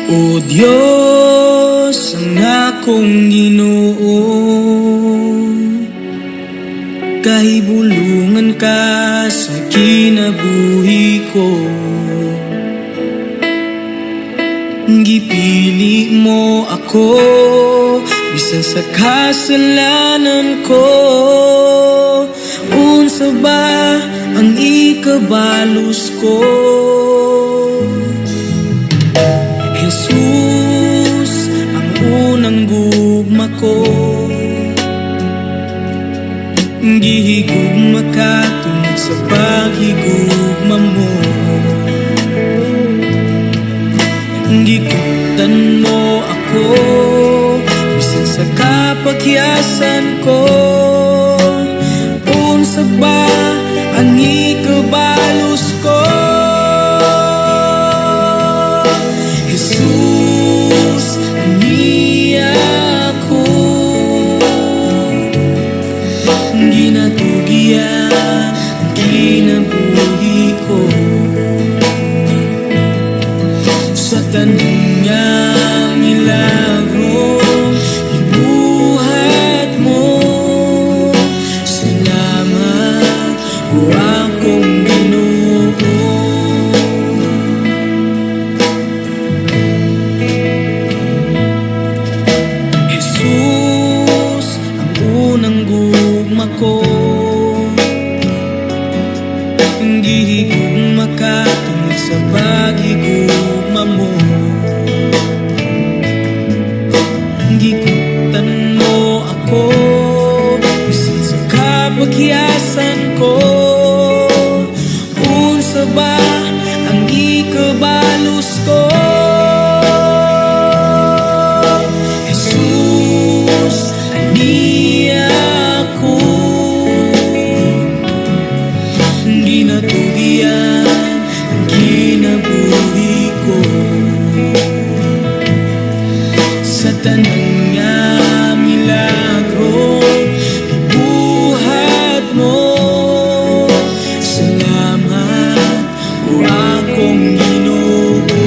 O Diyos, ang akong Ginoo, kahibulungan ka sa kinabuhi ko. Gipili mo ako, bisan sa kasalanan ko. Unsa ba ang ikabalos ko? Jesus, ang unang gugma ko. Gihigugma ka tungod sa paghigugma mo. Gikutan mo ako, bisan sa kapakyasan ko. Unsa ba ang ikabalos ko? Jesus, niya ako. Ginatugian ang kinabuhi ko. Sa tanang nga milagro, ibuhat mo. Salamat o akong Ginoo. Jesus, ang unang gugma ko. Gihigugma ka tungod sa paghigugma mo. Gikutan mo ako, bisan sa kapakyasan ko. Unsa ba ang ikabalos ko? Jesus, aniya ako. Ginatugian ang kinabuhi ko. Sa tanang nga milagro, ibuhat mo. Salamat o akong Ginoo.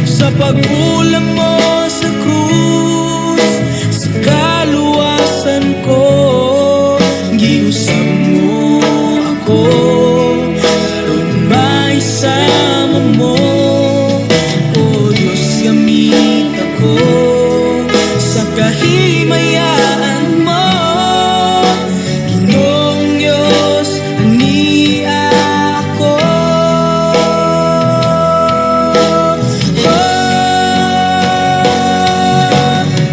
Sa pag-ulam mo sa krus, sa kaluwasan ko, giusap mo ako, aron maisama mo. O Diyos, gamit ako sa kahimayaan mo. Ginoong Diyos, ania ako.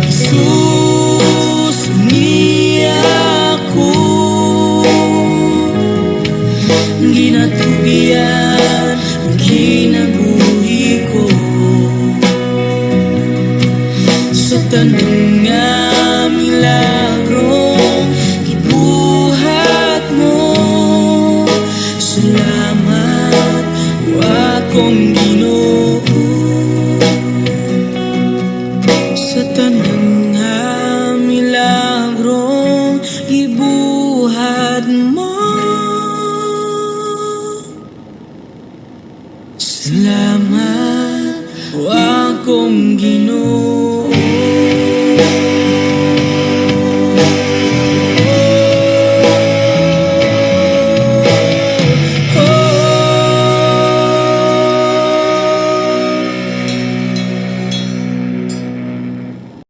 Jesus, ania ako. Ginatugian ang kinabuhi ko. Sa tanang nga milagro, ibuhat mo. Salamat o akong Ginoo. Sa tanang nga milagro, ibuhat mo. Salamat o akong Ginoo.